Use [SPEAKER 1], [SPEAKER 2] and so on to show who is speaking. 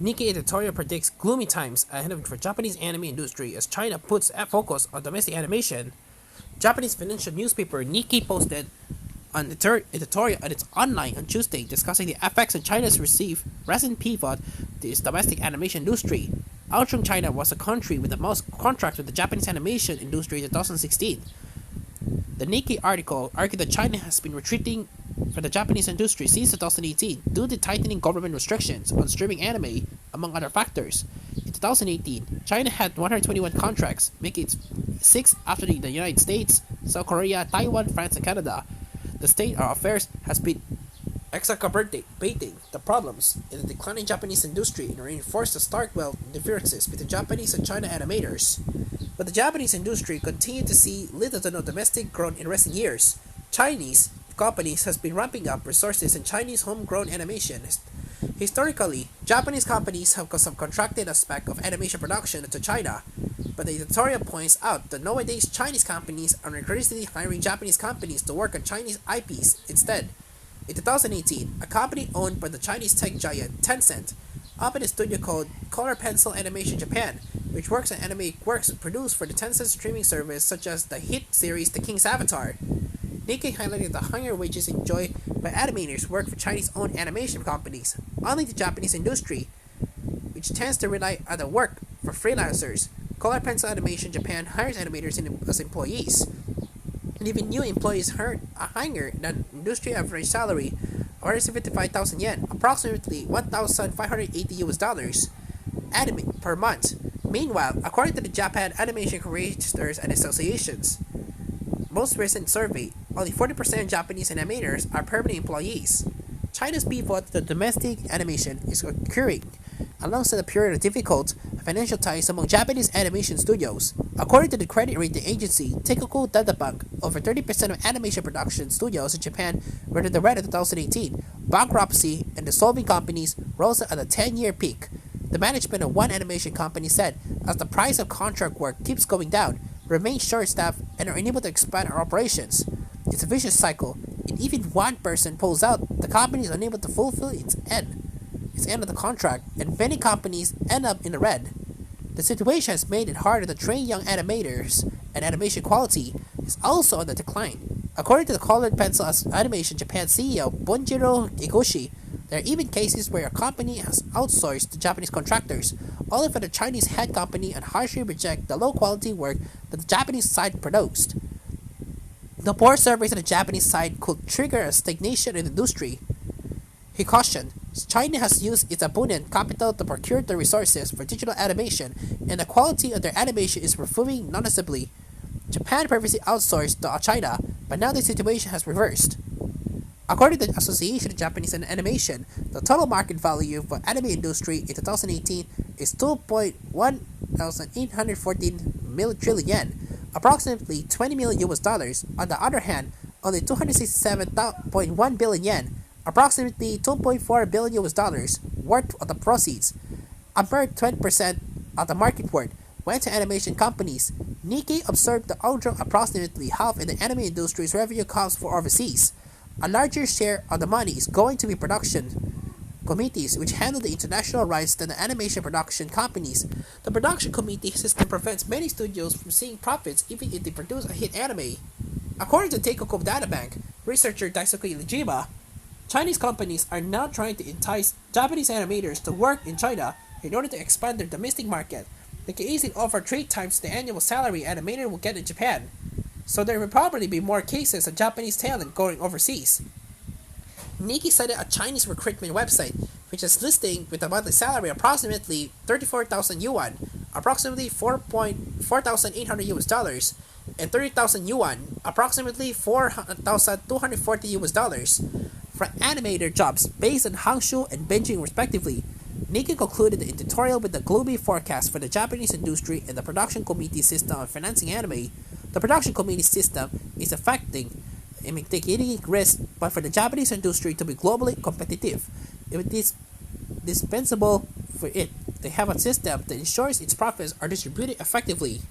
[SPEAKER 1] Nikkei Editorial predicts gloomy times ahead for Japanese anime industry as China puts a focus on domestic animation. Japanese financial newspaper Nikkei posted an editorial at its online on Tuesday discussing the effects of China's recent pivot to its domestic animation industry. Outrum China was the country with the most contracts with the Japanese animation industry in 2016. The Nikkei article argued that China has been retreating from the Japanese industry since 2018 due to tightening government restrictions on streaming anime, among other factors. In 2018, China had 121 contracts, making it sixth after the United States, South Korea, Taiwan, France, and Canada. The state of affairs has been exacerbating the problems in the declining Japanese industry and reinforced the stark wealth differences between Japanese and China animators. But the Japanese industry continued to see little to no domestic growth in recent years. Chinese companies has been ramping up resources in Chinese homegrown animation. Historically, Japanese companies have subcontracted aspect of animation production to China, but the editorial points out that nowadays Chinese companies are increasingly hiring Japanese companies to work on Chinese IPs instead. In 2018, a company owned by the Chinese tech giant Tencent opened a studio called Color Pencil Animation Japan, which works on anime works produced for the Tencent streaming service such as the hit series The King's Avatar. Nikkei highlighted the higher wages enjoyed by animators who work for Chinese-owned animation companies, unlike the Japanese industry, which tends to rely on the work for freelancers. Color Pencil Animation Japan hires animators as employees, and even new employees earn a higher than industry average salary of 175,000 yen, approximately 1,580 US dollars, per month. Meanwhile, according to the Japan Animation Creators and Associations most recent survey, only 40% of Japanese animators are permanent employees. China's pivot to domestic animation is occurring alongside a period of difficult financial ties among Japanese animation studios. According to the credit rating agency Teikoku Databank, over 30% of animation production studios in Japan were in the red in 2018. Bankruptcy and dissolving companies rose at a 10-year peak. The management of one animation company said, as the price of contract work keeps going down, remain short-staffed, and are unable to expand our operations. It's a vicious cycle. If even one person pulls out, the company is unable to fulfill its end of the contract, and many companies end up in the red. The situation has made it harder to train young animators, and animation quality is also on the decline. According to the Colored Pencil Animation Japan CEO Bunjiro Egoshi, there are even cases where a company has outsourced to Japanese contractors, only for the Chinese head company and harshly reject the low-quality work that the Japanese side produced. The poor service on the Japanese side could trigger a stagnation in the industry. He cautioned, China has used its abundant capital to procure the resources for digital animation, and the quality of their animation is improving noticeably. Japan previously outsourced to China, but now the situation has reversed. According to the Association of Japanese Animation, the total market value for anime industry in 2018 is 2.1814 trillion yen, approximately 20 million US dollars. On the other hand, only 267.1 billion yen, approximately 2.4 billion US dollars, worth of the proceeds. A mere 20% of the market worth went to animation companies. Nikkei observed that although approximately half in the anime industry's revenue comes from overseas, a larger share of the money is going to be production committees which handle the international rights than the animation production companies. The production committee system prevents many studios from seeing profits even if they produce a hit anime. According to Teikoku Databank researcher Daisuke Iijima, Chinese companies are now trying to entice Japanese animators to work in China in order to expand their domestic market. They can easily offer 3 times the annual salary an animator will get in Japan. So there will probably be more cases of Japanese talent going overseas. Nikkei cited a Chinese recruitment website which is listing with a monthly salary approximately 34,000 yuan, approximately 4,800 US dollars, and 30,000 yuan, approximately 4,240 US dollars, for animator jobs based in Hangzhou and Beijing respectively. Nikkei concluded the editorial with the gloomy forecast for the Japanese industry and the production committee system of financing anime. The production committee system is affecting mitigating risk, but for the Japanese industry to be globally competitive, it is dispensable for it to have a system that ensures its profits are distributed effectively.